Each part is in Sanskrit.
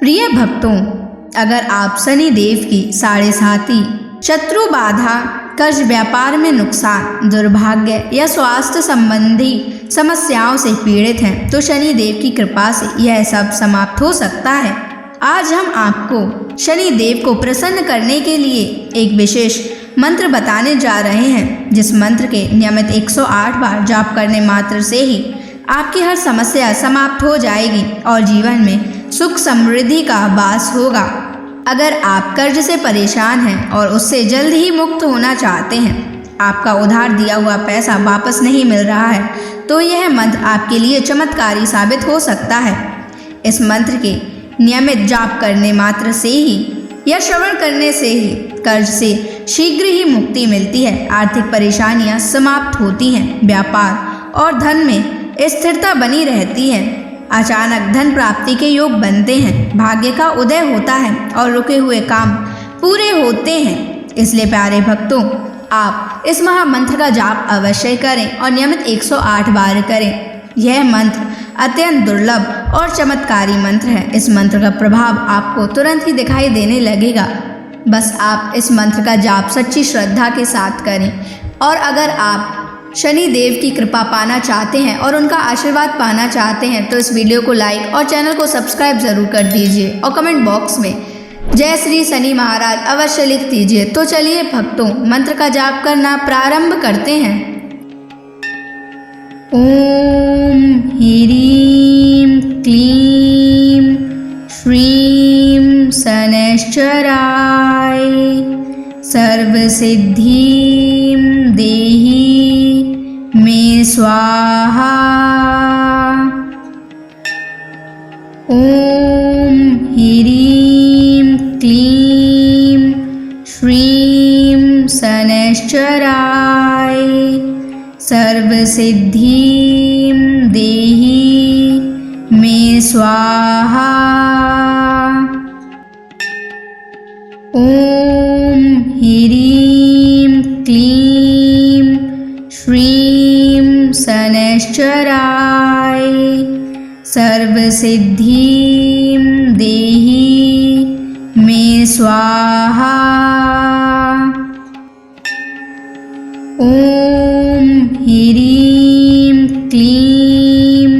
प्रिय भक्तों, अगर आप शनि देव की साढ़े साती, शत्रु बाधा, कर्ज, व्यापार में नुकसान, दुर्भाग्य या स्वास्थ्य संबंधी समस्याओं से पीड़ित हैं तो शनि देव की कृपा से यह सब समाप्त हो सकता है। आज हम आपको शनि देव को प्रसन्न करने के लिए एक विशेष मंत्र बताने जा रहे हैं, जिस मंत्र के नियमित 108 बार जाप करने मात्र से ही आपकी हर समस्या समाप्त हो जाएगी और जीवन में सुख समृद्धि का वास होगा। अगर आप कर्ज से परेशान हैं और उससे जल्द ही मुक्त होना चाहते हैं, आपका उधार दिया हुआ पैसा वापस नहीं मिल रहा है, तो यह मंत्र आपके लिए चमत्कारी साबित हो सकता है। इस मंत्र के नियमित जाप करने मात्र से ही या श्रवण करने से ही कर्ज से शीघ्र ही मुक्ति मिलती है, आर्थिक परेशानियां समाप्त होती हैं, व्यापार और धन में स्थिरता बनी रहती है, अचानक धन प्राप्ति के योग बनते हैं, भाग्य का उदय होता है और रुके हुए काम पूरे होते हैं। इसलिए प्यारे भक्तों, आप इस महामंत्र का जाप अवश्य करें और नियमित 108 बार करें। यह मंत्र अत्यंत दुर्लभ और चमत्कारी मंत्र है। इस मंत्र का प्रभाव आपको तुरंत ही दिखाई देने लगेगा। बस आप इस मंत्र का जाप सच्ची श्रद्धा के साथ करें। और अगर आप शनि देव की कृपा पाना चाहते हैं और उनका आशीर्वाद पाना चाहते हैं तो इस वीडियो को लाइक और चैनल को सब्सक्राइब जरूर कर दीजिए और कमेंट बॉक्स में जय श्री शनि महाराज अवश्य लिख दीजिए। तो चलिए भक्तों, मंत्र का जाप करना प्रारंभ करते हैं। ओम ह्रीं क्लीं श्रीं शनैश्चराय सर्वसिद्धिं देहि मे स्वाहा। ओम ह्रीं क्लीं श्रीं शनैश्चराय सर्वसिद्धिं देहि मे स्वाहा। ओम ह्रीं क्लीं श्रीं शनैश्चराय सर्वसिद्धिं देहि मे स्वाहा। ओम ह्रीं क्लीं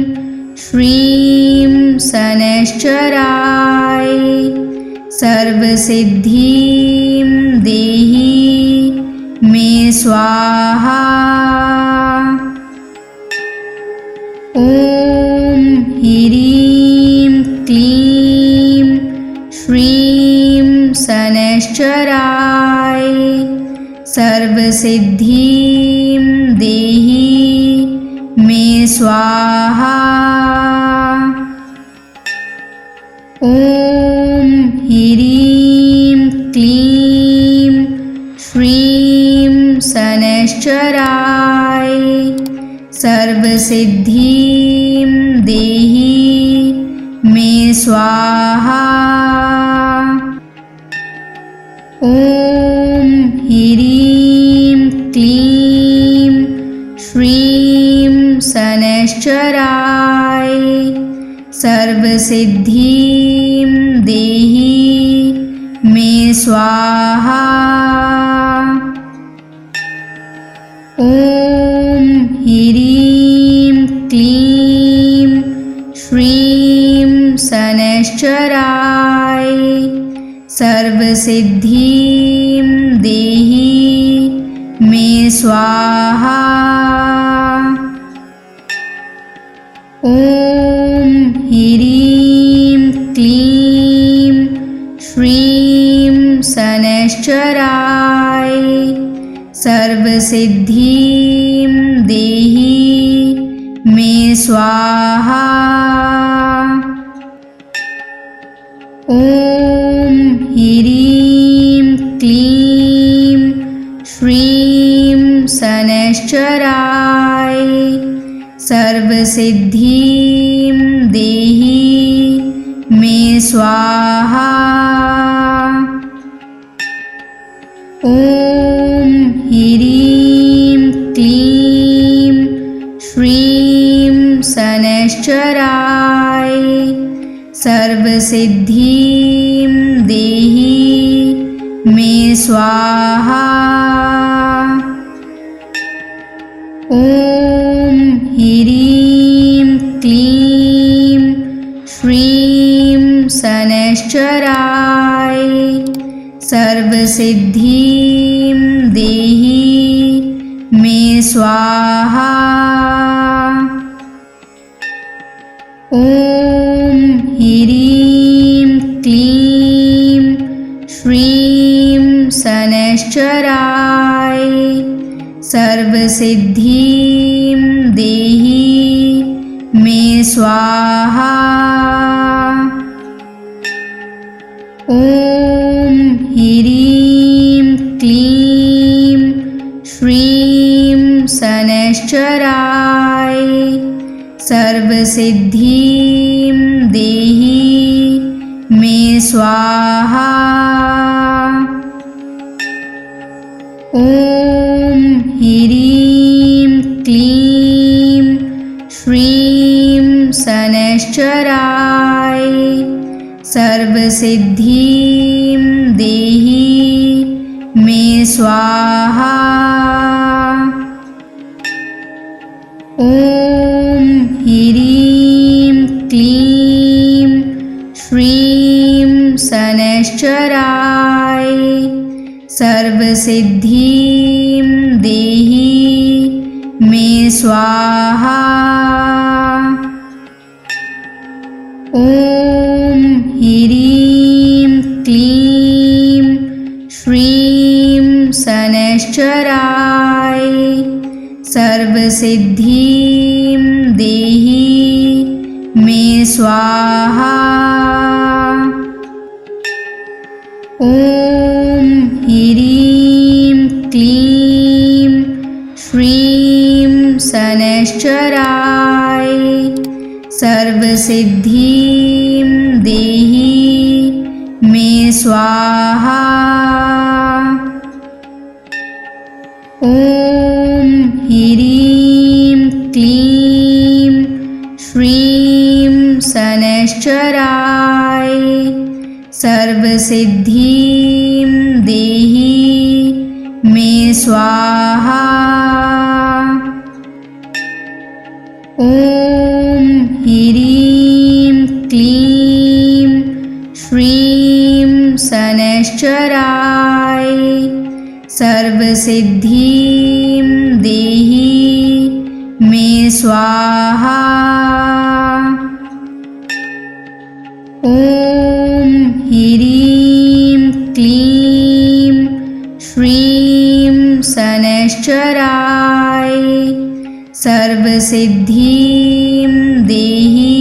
श्रीं शनैश्चराय सर्वसिद्धिं देहि मे स्वाहा। ओम ह्रीं क्लीं श्रीं शनैश्चराय सर्वसिद्धिं देहि मे स्वाहा। ओम ह्रीं क्लीं श्रीं शनैश्चराय सर्वसिद्धिं देहि मे स्वाहा। ओम ह्रीं क्लीं श्रीं शनैश्चराय सर्वसिद्धिं देहि मे स्वाहा। ओम ह्रीं क्लीं श्रीं शनैश्चराय सर्वसिद्धिं देहि मे स्वाहा। ओम ह्रीं क्लीं श्रीं शनैश्चराय सर्वसिद्धिं देहि मे स्वाहा। ओम ह्रीं क्लीं श्रीं शनैश्चराय सर्वसिद्धिं देहि मे स्वाहा। ओम ह्रीं क्लीं श्रीं शनैश्चराय सर्वसिद्धिं देहि मे स्वाहा। ॐ ह्रीं क्लीं श्रीं शनैश्चराय सर्वसिद्धिं देहि मे स्वाहा। ॐ ह्रीं क्लीं श्रीं शनैश्चराय सर्वसिद्धिं देहि मे स्वाहा। ॐ ह्रीं क्लीं श्रीं शनैश्चराय सर्वसिद्धिं देहि मे स्वाहा। ॐ ह्रीं क्लीं श्रीं शनैश्चराय सर्वसिद्धिं देहि मे स्वाहा। ॐ ह्रीं क्लीं श्रीं शनैश्चराय सर्वसिद्धिं देहि मे स्वाहा। ॐ ह्रीं क्लीं श्रीं शनैश्चराय सर्वसिद्धिं देहि मे स्वाहा। ॐ ह्रीं क्लीं श्रीं शनैश्चराय सर्वसिद्धिं देहि मे स्वाहा। ॐ ह्रीं क्लीं श्रीं शनैश्चराय सर्वसिद्धिं देहि मे स्वाहा। ॐ ह्रीं क्लीं श्रीं शनैश्चराय सर्वसिद्धिं देहि मे स्वाहा। ॐ ह्रीं क्लीं श्रीं शनैश्चराय सर्वसिद्धिं देहि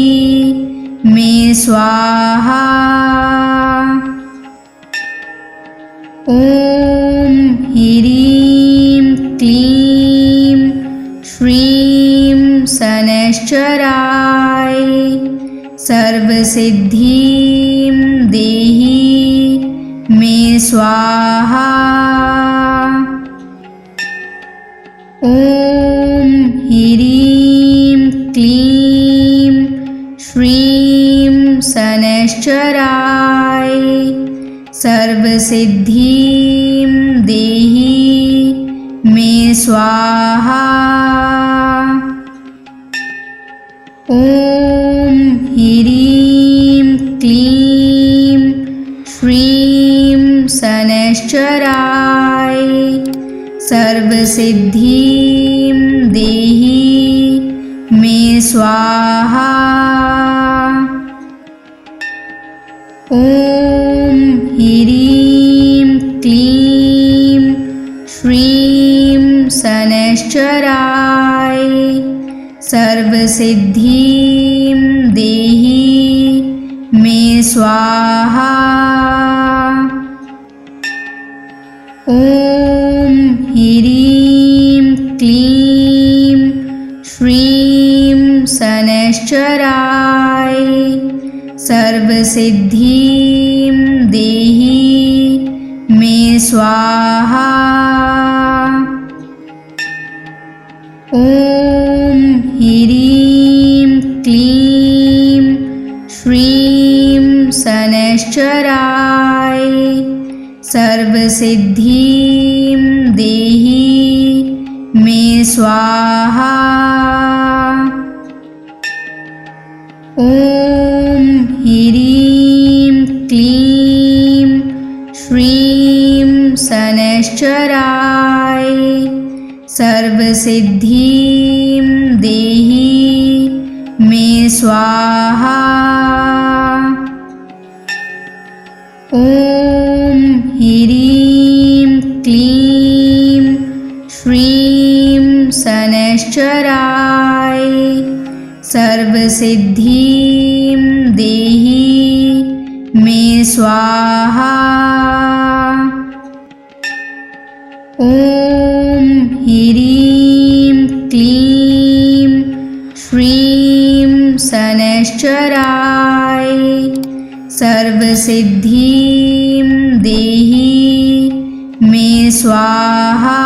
मे स्वाहा। ॐ ह्रीं क्लीं श्रीं शनैश्चराय सर्वसिद्धिं देहि मे स्वाहा। ॐ ह्रीं क्लीं श्रीं शनैश्चराय सर्वसिद्धिं देहि मे स्वाहा। ॐ ह्रीं क्लीं श्रीं शनैश्चराय सर्वसिद्धिं देहि मे स्वाहा। ॐ ह्रीं क्लीं श्रीं शनैश्चराय सर्वसिद्धिं देहि मे स्वाहा। ॐ ह्रीं क्लीं श्रीं शनैश्चराय सर्वसिद्धिं देहि मे स्वाहा। ॐ ह्रीं क्लीं श्रीं शनैश्चराय सर्वसिद्धिं देहि मे स्वाहा। ॐ ह्रीं क्लीं श्रीं शनैश्चराय सर्वसिद्धिं देहि मे स्वाहा। ॐ ह्रीं क्लीं श्रीं शनैश्चराय सर्वसिद्धिं देहि मे स्वाहा। ॐ ह्रीं क्लीं श्रीं शनैश्चराय सर्वसिद्धिं देहि मे स्वाहा।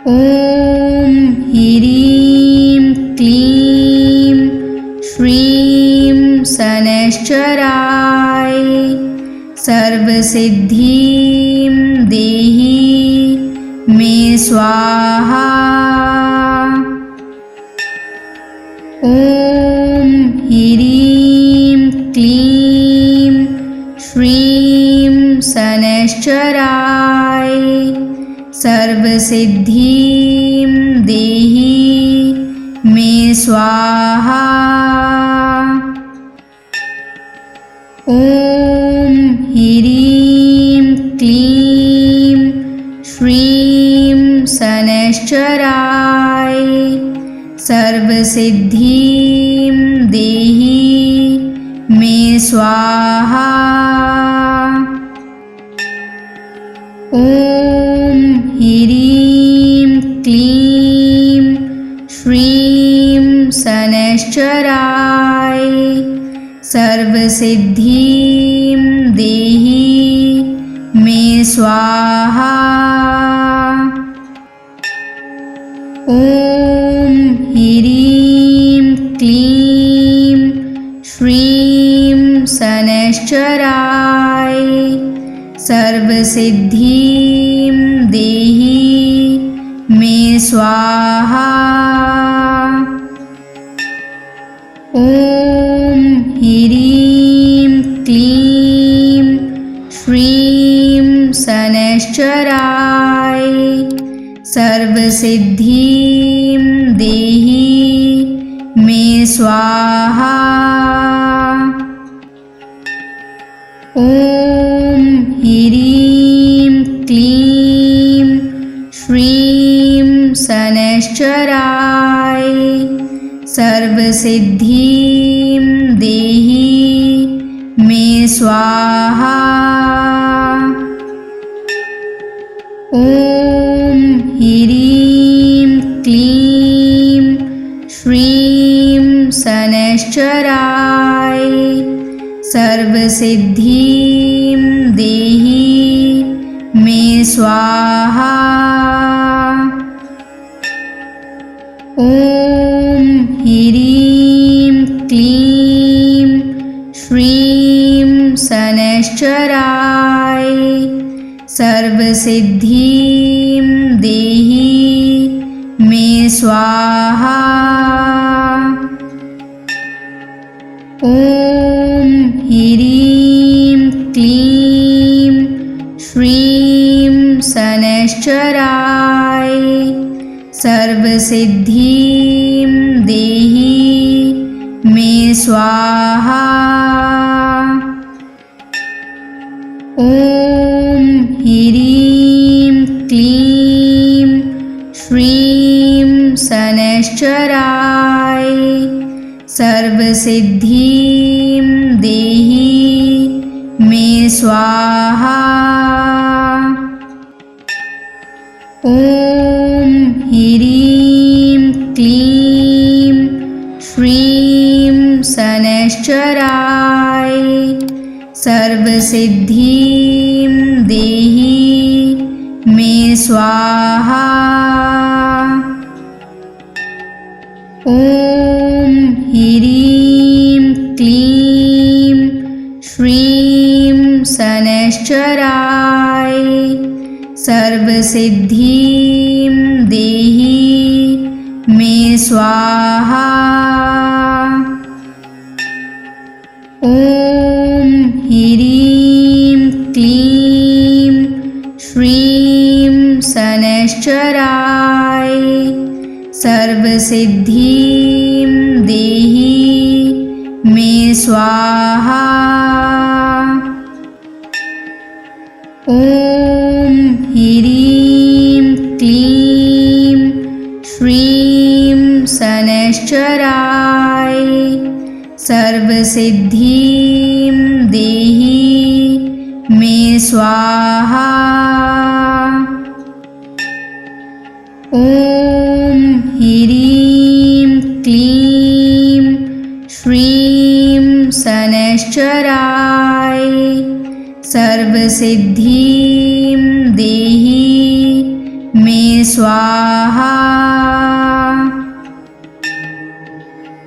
ॐ ह्रीं क्लीं श्रीं शनैश्चराय सर्वसिद्धिं देहि मे स्वाहा। ॐ ह्रीं क्लीं श्रीं शनैश्चराय सर्वसिद्धिं देहि मे स्वाहा। ॐ ह्रीं क्लीं श्रीं शनैश्चराय सर्वसिद्धिं देहि मे स्वाहा। ॐ ह्रीं क्लीं श्रीं शनैश्चराय सर्वसिद्धिं देहि मे स्वाहा। ॐ ह्रीं क्लीं श्रीं शनैश्चराय सर्वसिद्धिं देहि मे स्वाहा। ॐ ह्रीं क्लीं श्रीं शनैश्चराय सर्वसिद्धिं देहि मे स्वाहा। ॐ ह्रीं क्लीं श्रीं शनैश्चराय सर्वसिद्धिं देहि मे स्वाहा। ॐ ह्रीं क्लीं श्रीं शनैश्चराय सर्वसिद्धिं देहि मे स्वाहा। ॐ ह्रीं क्लीं श्रीं शनैश्चराय सर्वसिद्धिं देहि मे स्वाहा। ॐ ह्रीं क्लीं श्रीं शनैश्चराय सर्वसिद्धिं देहि मे स्वाहा। ॐ ह्रीं क्लीं श्रीं शनैश्चराय सर्वसिद्धिं देहि मे स्वाहा। ॐ ह्रीं क्लीं श्रीं शनैश्चराय सर्वसिद्धिं देहि मे स्वाहा। ॐ ह्रीं क्लीं श्रीं शनैश्चराय सर्वसिद्धिं देहि मे स्वाहा। ॐ ह्रीं क्लीं श्रीं शनैश्चराय सर्वसिद्धिं देहि मे स्वाहा। ॐ ह्रीं क्लीं श्रीं शनैश्चराय सर्वसिद्धिं देहि मे स्वाहा। ॐ ह्रीं क्लीं श्रीं शनैश्चराय सर्वसिद्धिं देहि मे स्वाहा।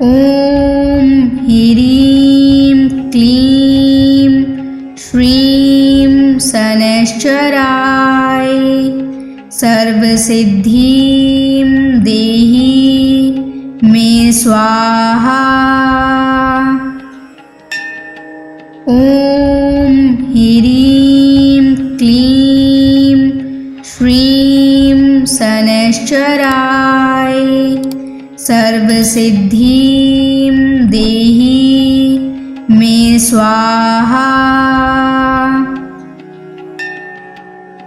ॐ ह्रीं क्लीं श्रीं शनैश्चराय सर्वसिद्धिं देहि मे स्वाहा। ॐ ह्रीं क्लीं श्रीं शनैश्चराय सर्वसिद्धिं देहि मे स्वाहा।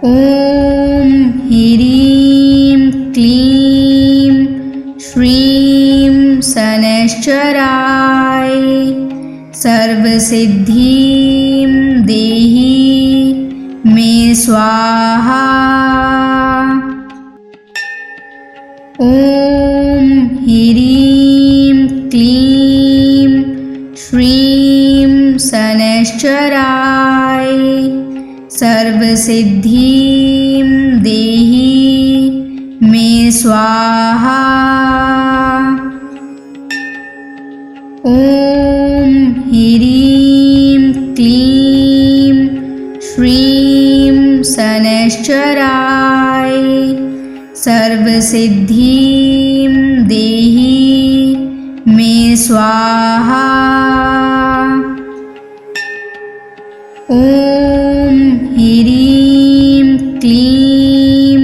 ॐ ह्रीं क्लीं श्रीं शनैश्चराय सर्वसिद्धिं देहि मे स्वाहा। ॐ ह्रीं क्लीं श्रीं शनैश्चराय सर्वसिद्धिं देहि मे स्वाहा। ॐ ह्रीं क्लीं श्रीं शनैश्चराय सर्वसिद्धिं देहि मे स्वाहा। ॐ ह्रीं क्लीं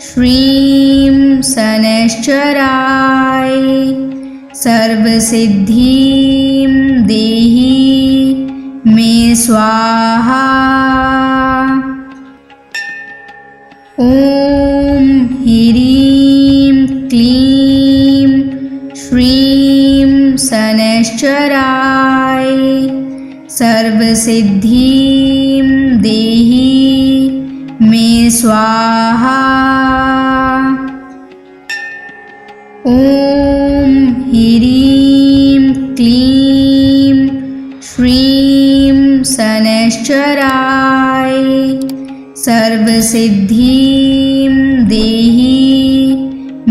श्रीं शनैश्चराय सर्वसिद्धिं देहि मे स्वाहा। ॐ ह्रीं क्लीं श्रीं शनैश्चराय सर्वसिद्धिं देहि मे स्वाहा। ॐ ह्रीं क्लीं श्रीं शनैश्चराय सर्वसिद्धिं देहि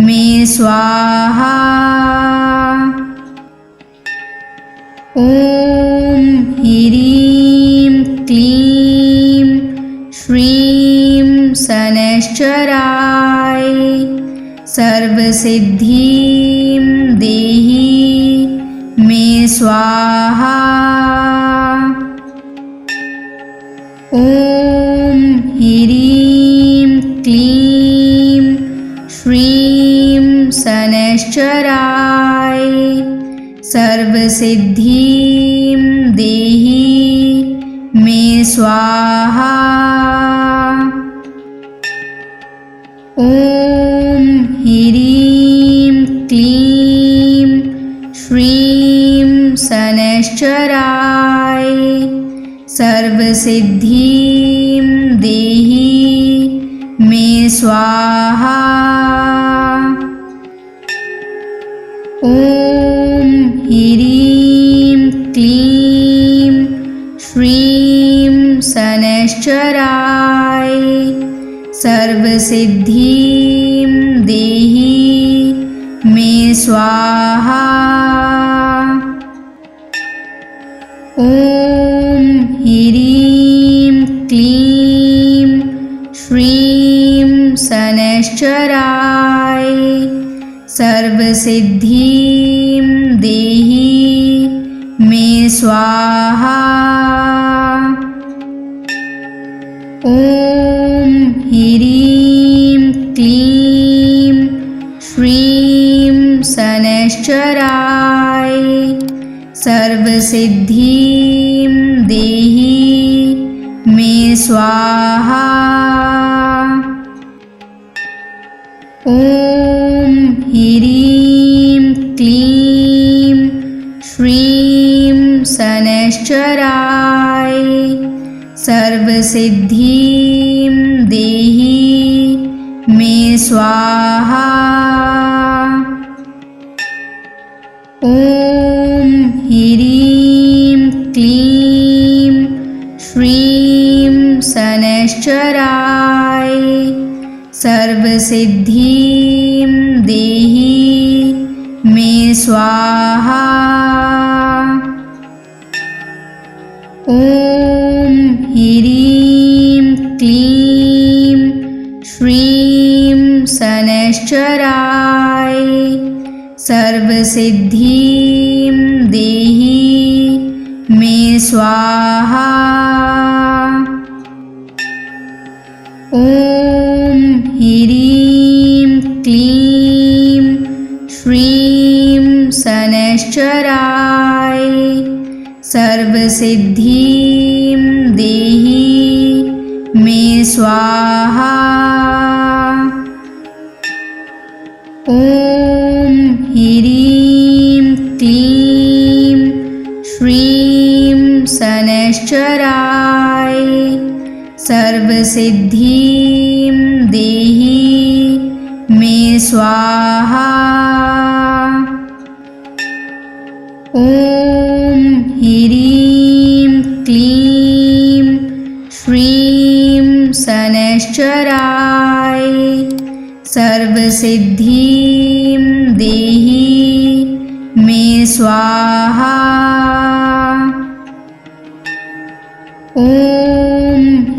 मे स्वाहा। ॐ ह्रीं क्लीं श्रीं शनैश्चराय सर्वसिद्धिं देहि मे स्वाहा। ॐ ह्रीं क्लीं श्रीं शनैश्चराय सर्वसिद्धिं देहि मे स्वाहा। ॐ ह्रीं क्लीं श्रीं शनैश्चराय सर्वसिद्धिं देहि मे स्वाहा। ॐ ह्रीं क्लीं श्रीं शनैश्चराय सर्वसिद्धिं देहि मे स्वाहा। ॐ ॐ ह्रीं क्लीं श्रीं शनैश्चराय सर्वसिद्धिं देहि मे स्वाहा। ॐ ह्रीं क्लीं श्रीं शनैश्चराय सर्वसिद्धिं देहि मे स्वाहा। ॐ ह्रीं क्लीं श्रीं शनैश्चराय सर्वसिद्धिं देहि मे स्वाहा। ॐ ह्रीं क्लीं श्रीं शनैश्चराय सर्वसिद्धिं देहि मे स्वाहा। ॐ ह्रीं क्लीं श्रीं शनैश्चराय सर्वसिद्धिं देहि मे स्वाहा। ॐ ह्रीं क्लीं श्रीं शनैश्चराय सर्वसिद्धिं देहि मे स्वाहा। ॐ ह्रीं क्लीं श्रीं शनैश्चराय सर्वसिद्धिं देहि मे स्वाहा। ॐ ह्रीं क्लीं श्रीं शनैश्चराय सर्वसिद्धिं देहि मे स्वाहा। ॐ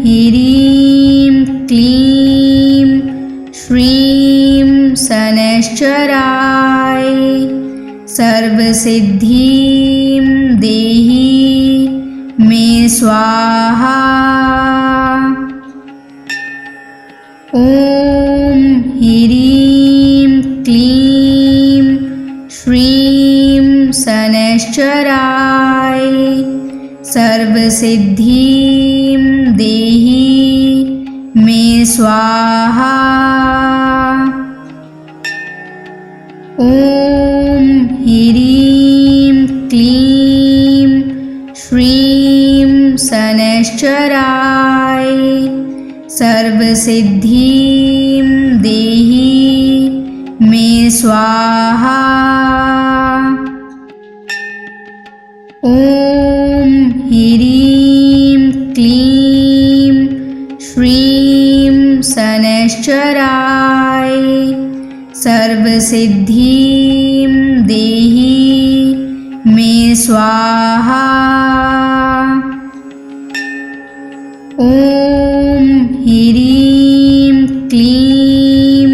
ह्रीं क्लीं श्रीं शनैश्चराय सर्वसिद्धिं देहि मे स्वाहा। ॐ ह्रीं क्लीं श्रीं शनैश्चराय सर्वसिद्धिं देहि मे स्वाहा। ॐ ह्रीं क्लीं श्रीं शनैश्चराय सर्वसिद्धिं देहि मे स्वाहा। ॐ ह्रीं क्लीं श्रीं शनैश्चराय सर्वसिद्धिं देहि मे स्वाहा। ॐ ह्रीं क्लीं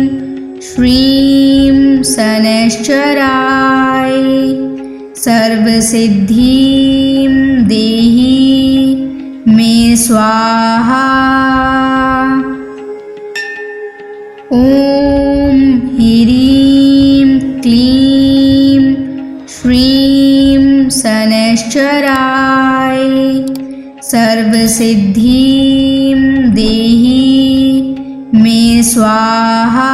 श्रीं शनैश्चराय सर्वसिद्धिं देहि मे स्वाहा। ॐ ह्रीं क्लीं श्रीं शनैश्चराय सर्वसिद्धिं देहि मे स्वाहा।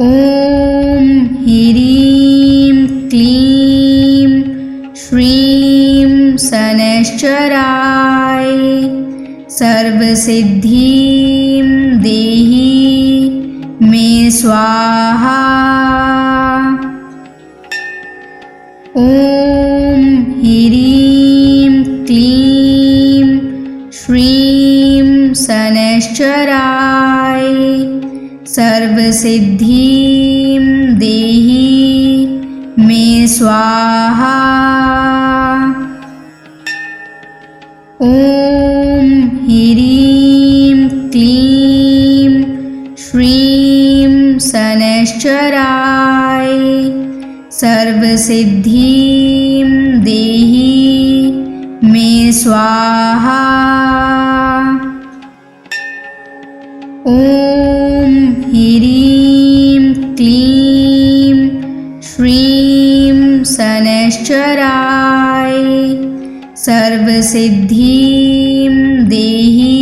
ॐ ह्रीं क्लीं श्रीं शनैश्चराय सर्वसिद्धिं देहि मे स्वाहा। ॐ ह्रीं क्लीं श्रीं शनैश्चराय सर्वसिद्धिं देहि मे स्वाहा। ॐ ह्रीं क्लीं श्रीं शनैश्चराय सर्वसिद्धिं देहि मे स्वाहा। ॐ ह्रीं क्लीं श्रीं शनैश्चराय सर्वसिद्धिं देहि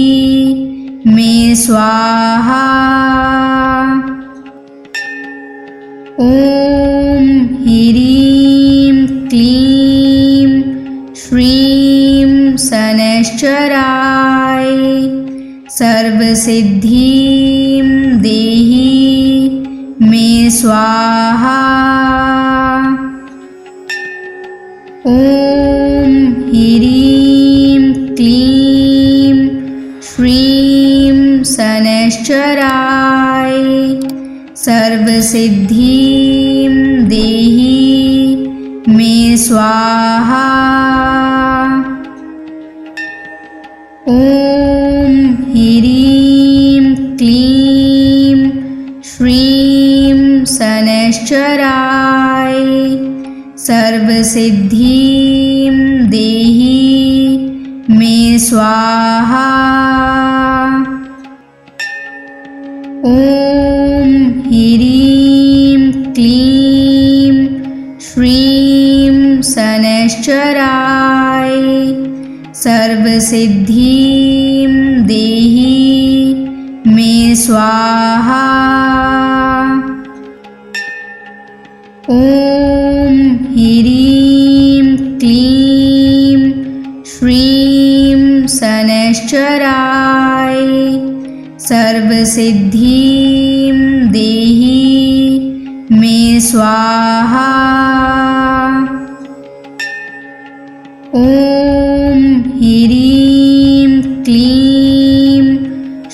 मे स्वाहा। ॐ ह्रीं क्लीं श्रीं शनैश्चराय सर्वसिद्धिं देहि मे स्वाहा। ॐ ह्रीं क्लीं श्रीं शनैश्चराय सर्वसिद्धिं देहि मे स्वाहा। ॐ ह्रीं क्लीं श्रीं शनैश्चराय सर्वसिद्धिं देहि मे स्वाहा। ॐ ह्रीं क्लीं श्रीं शनैश्चराय सर्वसिद्धिं देहि मे स्वाहा। ॐ ह्रीं क्लीं श्रीं शनैश्चराय सर्वसिद्धिं देहि मे स्वाहा। ॐ ह्रीं क्लीं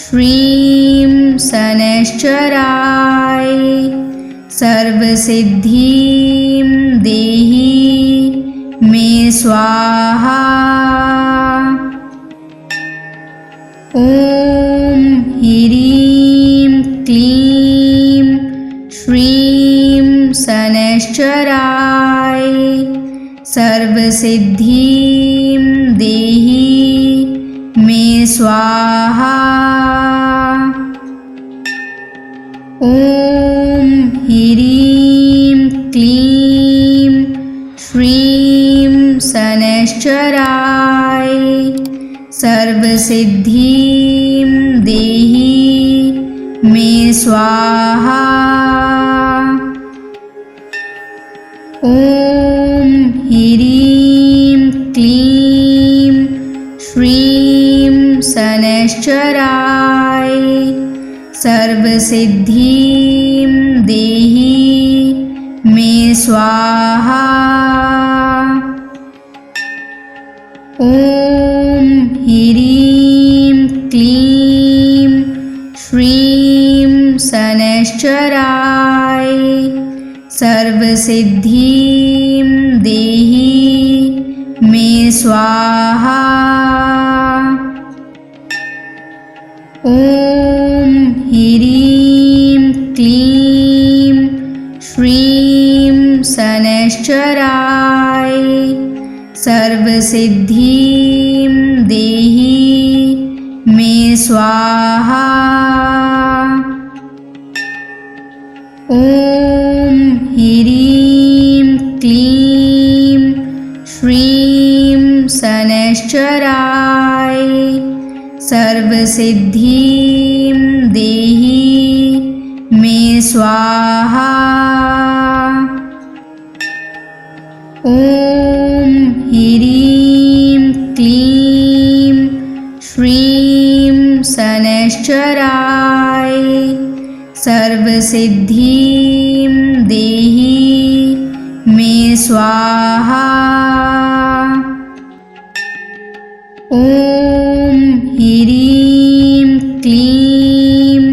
श्रीं शनैश्चराय सर्वसिद्धिं देहि मे स्वाहा। ॐ ह्रीं क्लीं श्रीं शनैश्चराय सर्वसिद्धिं देहि मे स्वाहा। ॐ ह्रीं क्लीं श्रीं शनैश्चराय सर्वसिद्धिं देहि मे स्वाहा। ॐ ह्रीं क्लीं श्रीं शनैश्चराय सर्वसिद्धिं देहि मे स्वाहा। ॐ ह्रीं क्लीं श्रीं शनैश्चराय सर्वसिद्धिं देहि मे स्वाहा। ॐ ह्रीं क्लीं श्रीं शनैश्चराय सर्वसिद्धिं देहि मे स्वाहा। ॐ ह्रीं क्लीं श्रीं शनैश्चराय सर्वसिद्धिं देहि मे स्वाहा। ॐ ह्रीं क्लीं श्रीं शनैश्चराय सर्वसिद्धिं देहि मे स्वाहा। ॐ ह्रीं क्लीं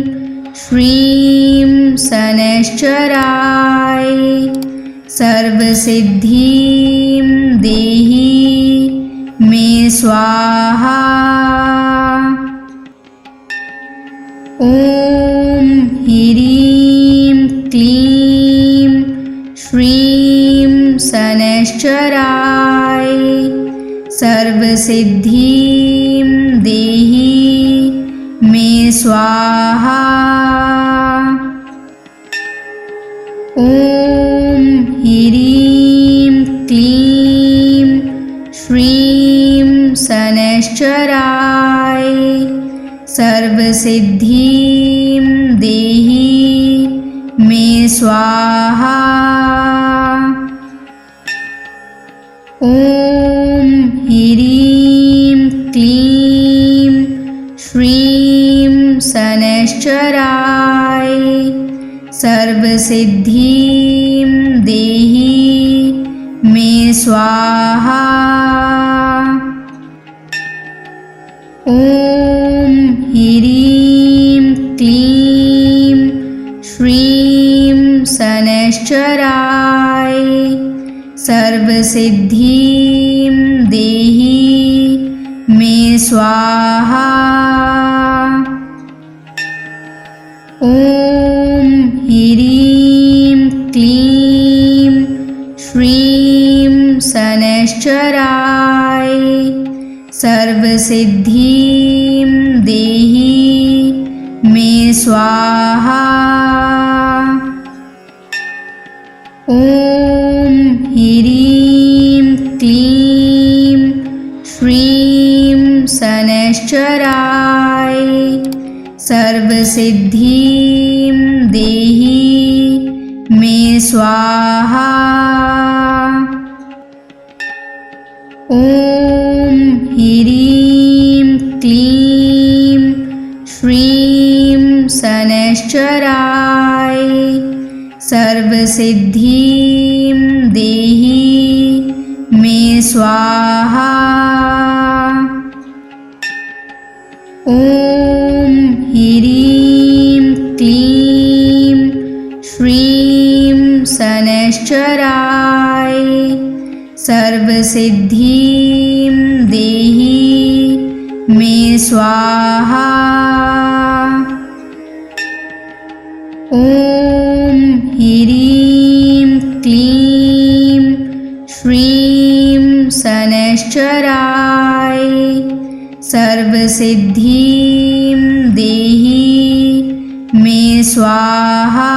श्रीं शनैश्चराय सर्वसिद्धिं देहि मे स्वाहा। ॐ ह्रीं क्लीं श्रीं शनैश्चराय सर्वसिद्धिं देहि मे स्वाहा। ॐ ह्रीं क्लीं श्रीं शनैश्चराय सर्वसिद्धिं देहि मे स्वाहा। ॐ ह्रीं क्लीं श्रीं शनैश्चराय सर्वसिद्धिं देहि मे स्वाहा। ॐ ह्रीं क्लीं श्रीं शनैश्चराय सर्वसिद्धिं देहि मे स्वाहा। ॐ ह्रीं क्लीं श्रीं शनैश्चराय सर्वसिद्धिं देहि मे स्वाहा। ॐ ह्रीं क्लीं श्रीं शनैश्चराय सर्वसिद्धिं देहि मे स्वाहा। ॐ ह्रीं क्लीं श्रीं शनैश्चराय सर्वसिद्धिं देहि मे स्वाहा। ॐ ह्रीं क्लीं श्रीं शनैश्चराय सर्वसिद्धिं देहि मे स्वाहा। ॐ ह्रीं क्लीं श्रीं शनैश्चराय सर्वसिद्धिं देहि मे स्वाहा।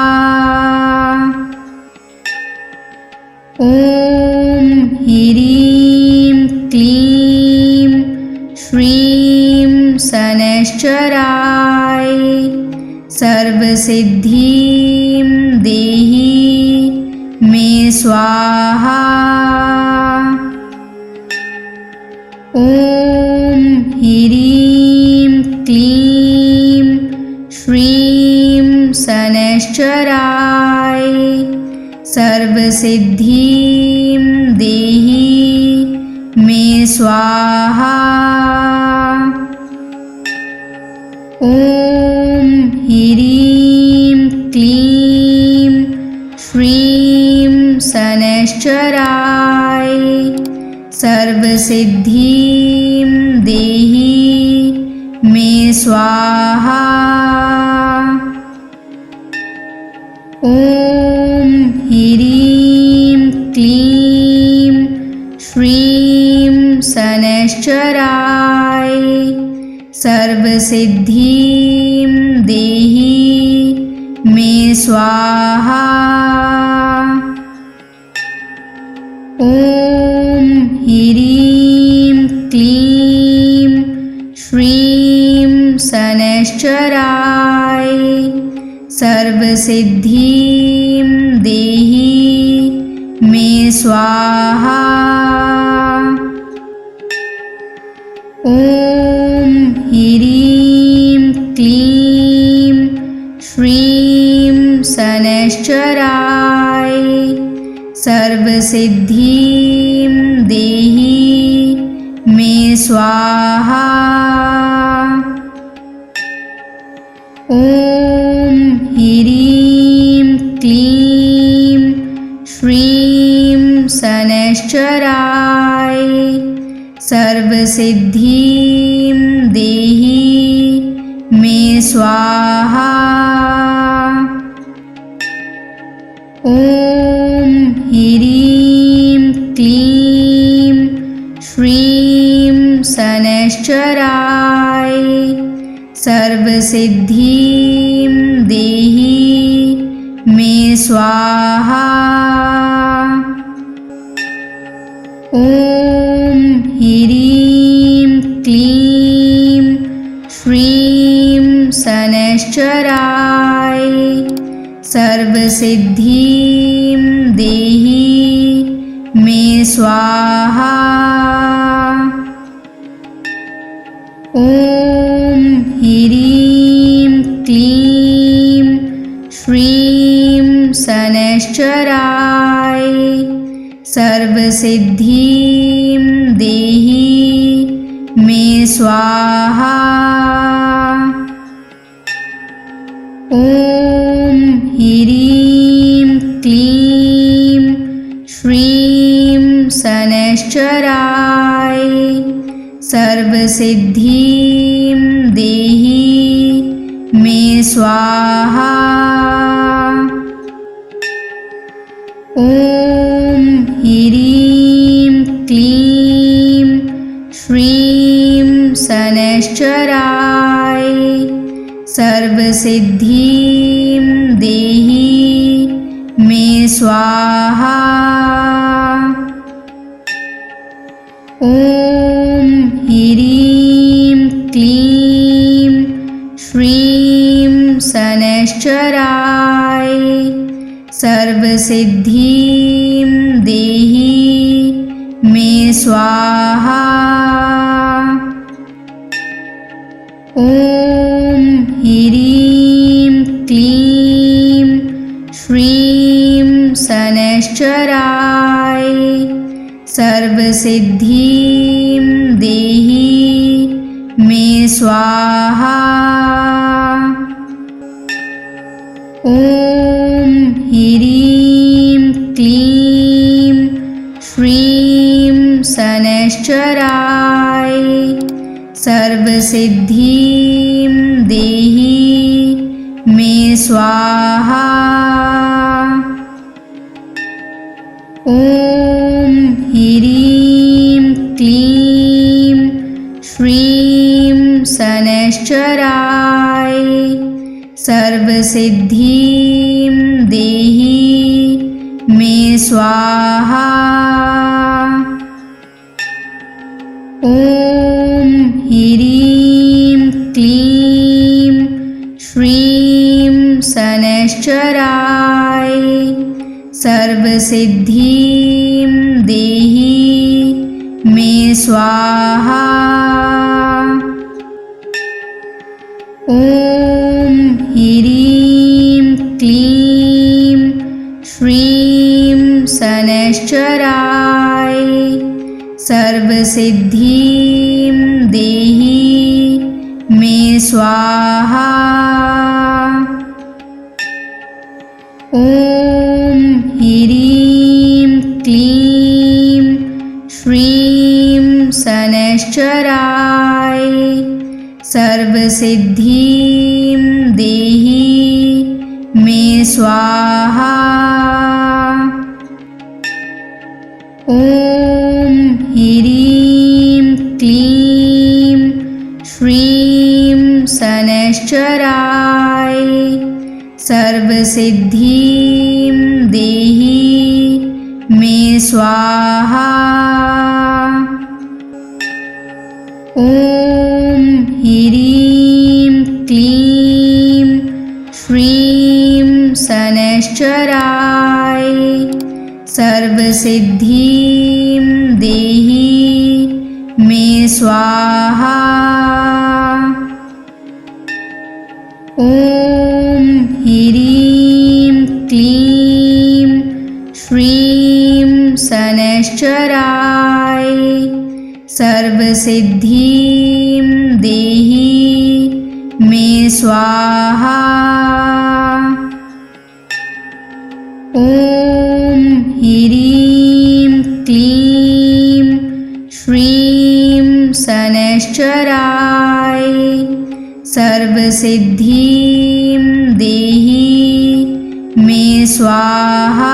ॐ ह्रीं क्लीं श्रीं शनैश्चराय सर्वसिद्धिं देहि मे स्वाहा। ॐ ह्रीं क्लीं श्रीं शनैश्चराय सर्वसिद्धिं देहि मे स्वाहा। ॐ ह्रीं क्लीं श्रीं शनैश्चराय सर्वसिद्धिं देहि मे स्वाहा। ॐ ह्रीं क्लीं श्रीं शनैश्चराय सर्वसिद्धिं देहि मे स्वाहा। ॐ ह्रीं क्लीं श्रीं शनैश्चराय सर्वसिद्धिं देहि मे स्वाहा। ॐ ह्रीं क्लीं श्रीं शनैश्चराय सर्वसिद्धिं देहि मे स्वाहा। ॐ ह्रीं क्लीं श्रीं शनैश्चराय सर्वसिद्धिं देहि मे स्वाहा। ॐ ह्रीं क्लीं श्रीं शनैश्चराय सर्वसिद्धिं देहि मे स्वाहा। ॐ ह्रीं क्लीं श्रीं शनैश्चराय सर्वसिद्धिं देहि मे स्वाहा। ॐ ह्रीं क्लीं श्रीं शनैश्चराय सर्वसिद्धिं देहि मे स्वाहा। ॐ ह्रीं क्लीं श्रीं शनैश्चराय सर्वसिद्धिं देहि मे स्वाहा। ॐ ह्रीं क्लीं श्रीं शनैश्चराय सर्वसिद्धिं देहि मे स्वाहा। ॐ ह्रीं क्लीं श्रीं शनैश्चराय सर्वसिद्धिं देहि मे स्वाहा। ॐ ह्रीं क्लीं श्रीं शनैश्चराय सर्वसिद्धिं देहि मे स्वाहा। ॐ ह्रीं क्लीं श्रीं शनैश्चराय सर्वसिद्धिं देहि मे स्वाहा। ॐ ह्रीं क्लीं श्रीं शनैश्चराय सर्वसिद्धिं देहि मे स्वाहा। ॐ ह्रीं क्लीं श्रीं शनैश्चराय सर्वसिद्धिं देहि मे स्वाहा। ॐ ह्रीं क्लीं श्रीं शनैश्चराय सर्वसिद्धिं देहि मे स्वाहा। ॐ ह्रीं क्लीं श्रीं शनैश्चराय सर्वसिद्धिं देहि मे स्वाहा। ॐ ह्रीं क्लीं श्रीं शनैश्चराय सर्वसिद्धिं देहि मे स्वाहा। ॐ ह्रीं क्लीं श्रीं शनैश्चराय सर्वसिद्धिं देहि मे स्वाहा। ॐ ह्रीं क्लीं श्रीं शनैश्चराय सर्वसिद्धिं देहि मे स्वाहा। ॐ ह्रीं क्लीं शनैश्चराय सर्वसिद्धिं देहि मे स्वाहा।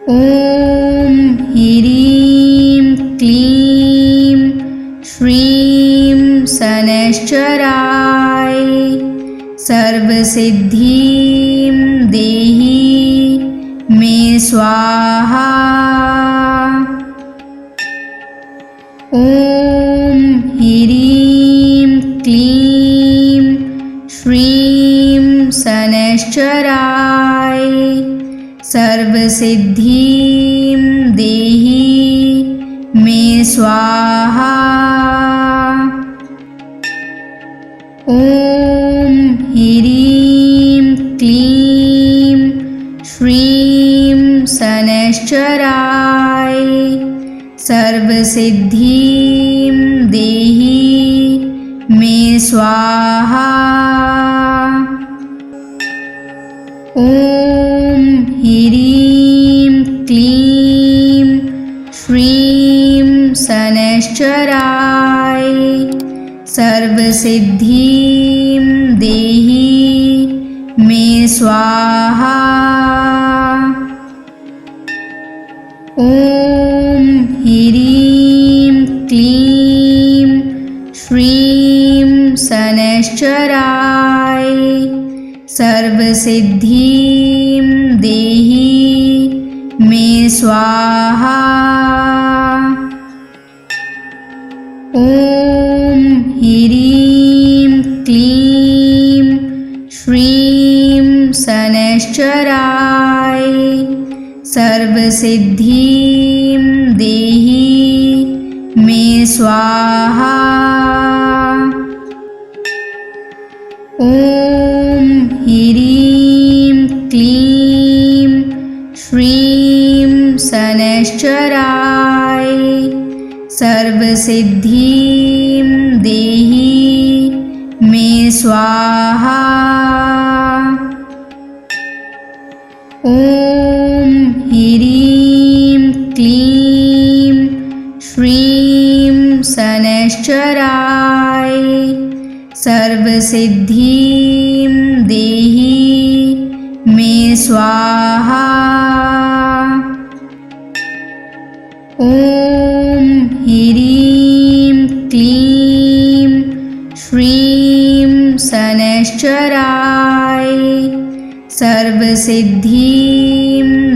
ॐ ह्रीं क्लीं श्रीं शनैश्चराय सर्वसिद्धिं देहि मे स्वाहा। ॐ ह्रीं क्लीं श्रीं शनैश्चराय सर्वसिद्धिं देहि मे स्वाहा। ॐ ह्रीं क्लीं श्रीं शनैश्चराय सर्वसिद्धिं देहि मे स्वाहा। ॐ ह्रीं क्लीं श्रीं शनैश्चराय सर्वसिद्धिं देहि मे स्वाहा। ॐ ह्रीं क्लीं श्रीं शनैश्चराय सर्वसिद्धिं देहि मे स्वाहा। ॐ ह्रीं क्लीं श्रीं शनैश्चराय सर्वसिद्धिं देहि मे स्वाहा। ॐ ह्रीं क्लीं श्रीं शनैश्चराय सर्वसिद्धिं देहि मे स्वाहा। ॐ ह्रीं क्लीं श्रीं शनैश्चराय सर्वसिद्धिं देहि मे स्वाहा। ॐ ह्रीं क्लीं श्रीं शनैश्चराय सर्वसिद्धिं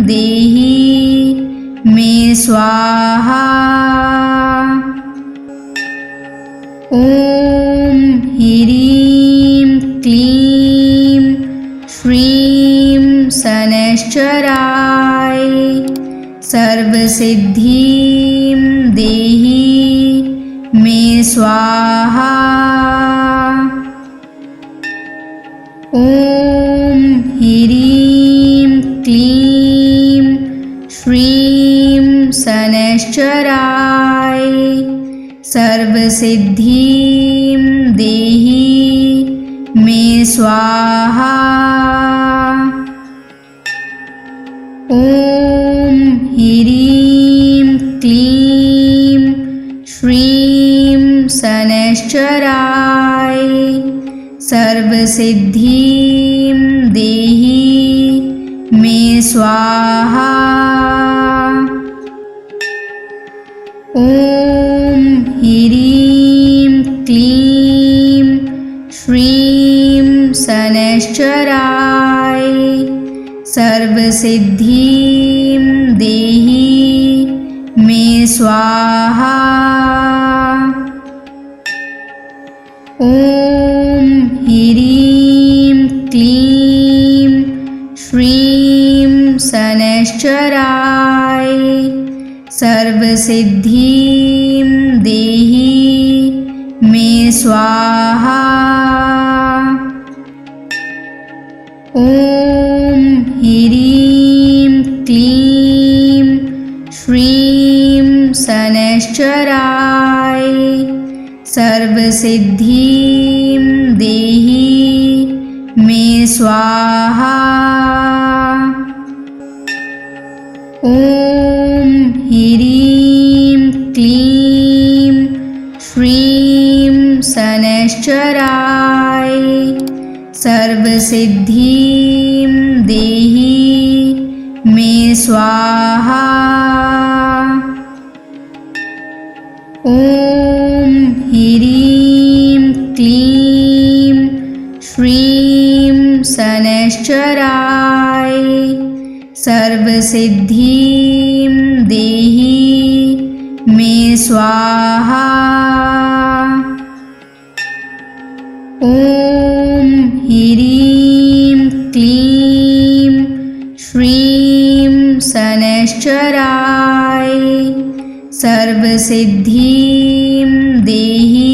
देहि मे स्वाहा। ॐ ह्रीं क्लीं श्रीं शनैश्चराय सर्वसिद्धिं देहि मे स्वाहा। ॐ ह्रीं क्लीं श्रीं शनैश्चराय सर्वसिद्धिं देहि मे स्वाहा। ॐ ह्रीं क्लीं श्रीं शनैश्चराय सर्वसिद्धिं देहि मे स्वाहा। ॐ ह्रीं क्लीं श्रीं शनैश्चराय सर्वसिद्धिं देहि मे स्वाहा। ॐ ह्रीं क्लीं श्रीं शनैश्चराय सर्वसिद्धिं देहि मे स्वाहा। ॐ ह्रीं क्लीं श्रीं शनैश्चराय सर्वसिद्धिं देहि मे स्वाहा। ॐ ह्रीं क्लीं शनैश्चराय सर्वसिद्धिं देहि मे स्वाहा। ॐ ह्रीं क्लीं श्रीं शनैश्चराय सर्वसिद्धिं देहि मे स्वाहा। ॐ ह्रीं क्लीं श्रीं शनैश्चराय सर्वसिद्धिं देहि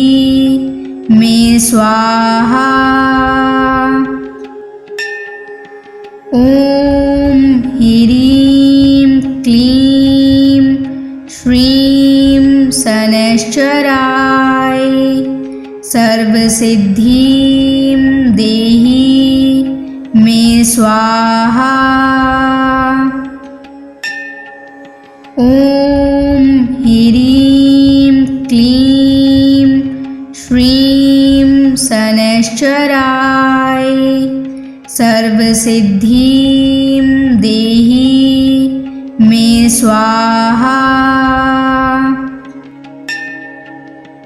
मे स्वाहा। ॐ ह्रीं क्लीं श्रीं शनैश्चराय सर्वसिद्धिं देहि मे स्वाहा। ॐ ह्रीं क्लीं श्रीं शनैश्चराय सर्वसिद्धिं देहि मे स्वाहा।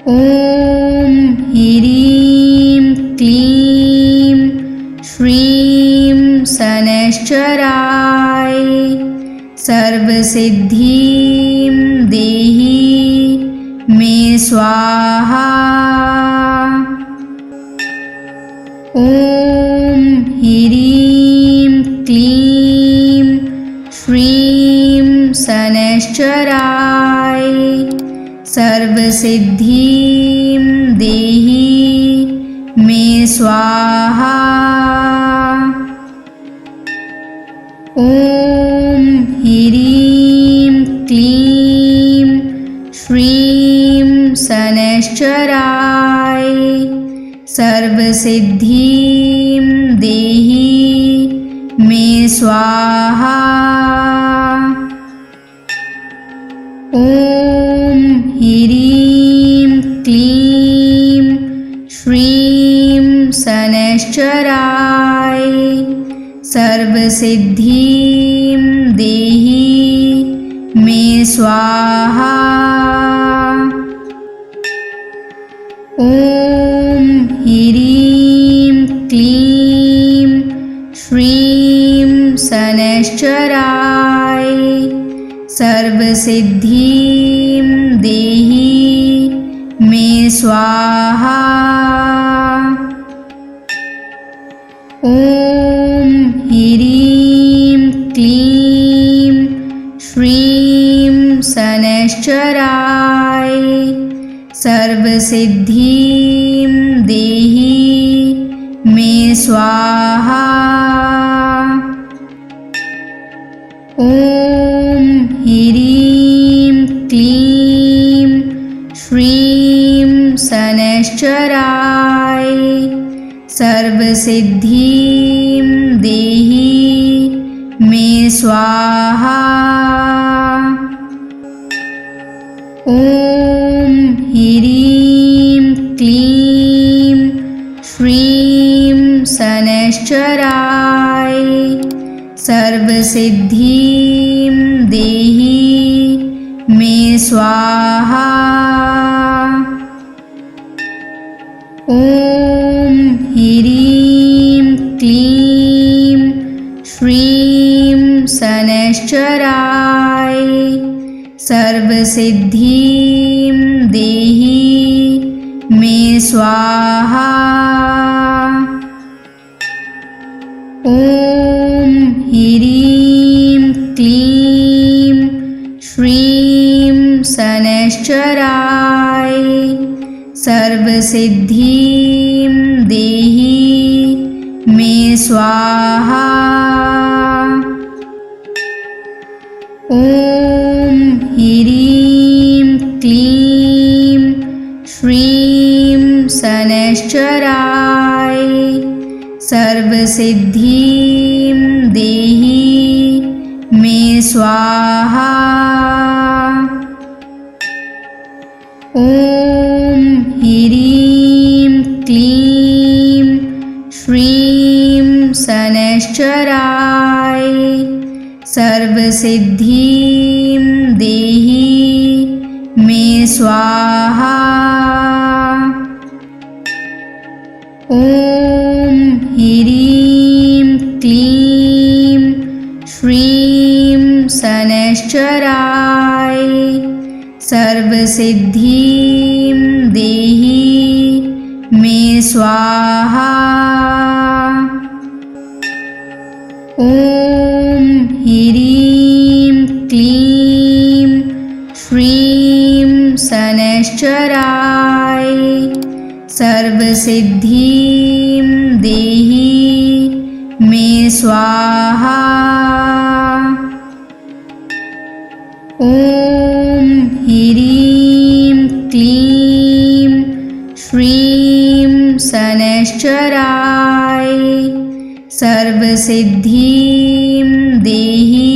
ॐ ह्रीं क्लीं श्रीं शनैश्चराय सर्वसिद्धिं देहि मे स्वाहा। ॐ ह्रीं क्लीं श्रीं शनैश्चराय सर्वसिद्धिं देहि मे स्वाहा। ॐ ह्रीं क्लीं श्रीं शनैश्चराय सर्वसिद्धिं देहि मे स्वाहा। ॐ ह्रीं क्लीं श्रीं शनैश्चराय सर्वसिद्धिं देहि मे स्वाहा। ॐ ह्रीं क्लीं श्रीं शनैश्चराय सर्वसिद्धिं देहि मे स्वाहा। ॐ ह्रीं क्लीं श्रीं शनैश्चराय सर्वसिद्धिं देहि मे स्वाहा। ॐ ह्रीं क्लीं श्रीं शनैश्चराय सर्वसिद्धिं देहि मे स्वाहा। ॐ ह्रीं क्लीं श्रीं शनैश्चराय सर्वसिद्धिं देहि मे स्वाहा। ॐ ह्रीं क्लीं श्रीं शनैश्चराय सर्वसिद्धिं देहि मे स्वाहा। ॐ ह्रीं क्लीं श्रीं शनैश्चराय सर्वसिद्धिं देहि मे स्वाहा। ॐ ह्रीं क्लीं श्रीं शनैश्चराय सर्वसिद्धिं देहि मे स्वाहा। ॐ ह्रीं क्लीं श्रीं शनैश्चराय सर्वसिद्धिं देहि मे स्वाहा। ॐ ह्रीं क्लीं श्रीं शनैश्चराय सर्वसिद्धिं देहि मे स्वाहा। ॐ ह्रीं क्लीं श्रीं शनैश्चराय सर्वसिद्धिं देहि मे स्वाहा। ॐ ह्रीं क्लीं श्रीं शनैश्चराय सर्वसिद्धिं देहि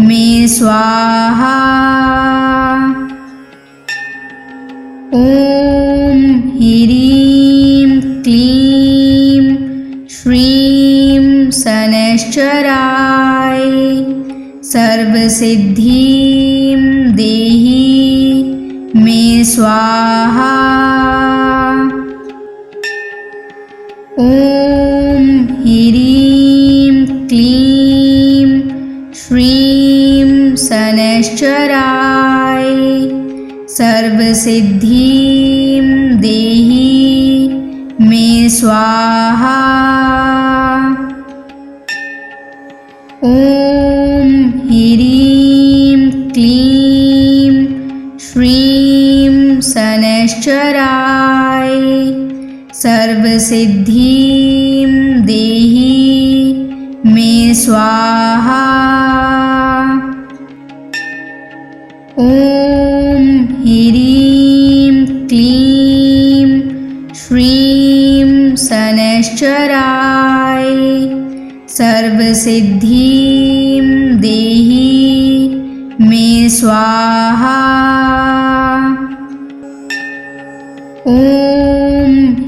मे स्वाहा। ॐ ह्रीं क्लीं श्रीं शनैश्चराय सर्वसिद्धिं देहि मे स्वाहा। ॐ ह्रीं क्लीं श्रीं शनैश्चराय सर्वसिद्धिं देहि मे स्वाहा। ॐ ह्रीं क्लीं श्रीं शनैश्चराय सर्वसिद्धिं देहि मे स्वाहा। ॐ ह्रीं क्लीं श्रीं शनैश्चराय सर्वसिद्धिं देहि मे स्वाहा। ॐ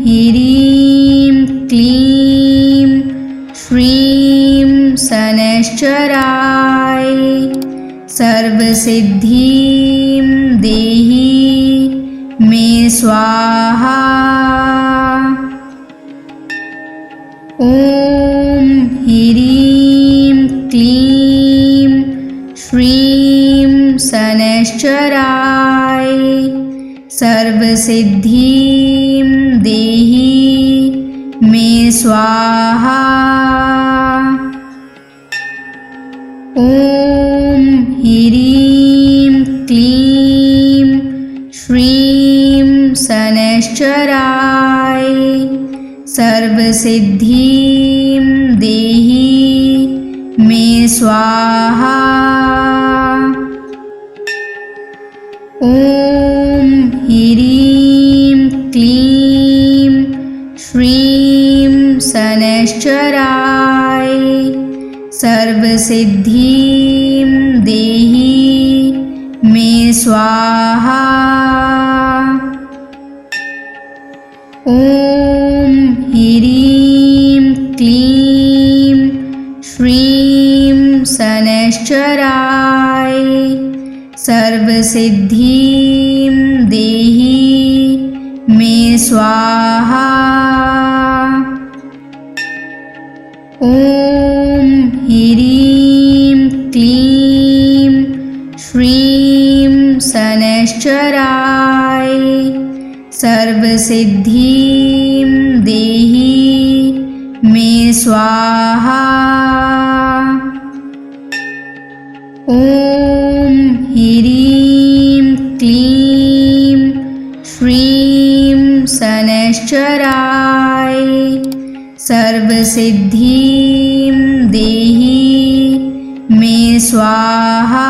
ह्रीं क्लीं श्रीं शनैश्चराय सर्वसिद्धिं देहि मे स्वाहा। ॐ ह्रीं क्लीं श्रीं शनैश्चराय सर्वसिद्धिं देहि मे स्वाहा। ॐ ह्रीं क्लीं श्रीं शनैश्चराय सर्वसिद्धिं देहि मे स्वाहा। ॐ ह्रीं क्लीं श्रीं शनैश्चराय सर्वसिद्धिं देहि मे स्वाहा। ॐ ह्रीं क्लीं श्रीं शनैश्चराय सर्वसिद्धिं देहि मे स्वाहा। ॐ ह्रीं क्लीं श्रीं शनैश्चराय सर्वसिद्धिं देहि मे स्वाहा। ॐ ह्रीं क्लीं श्रीं शनैश्चराय सर्वसिद्धिं देहि मे स्वाहा।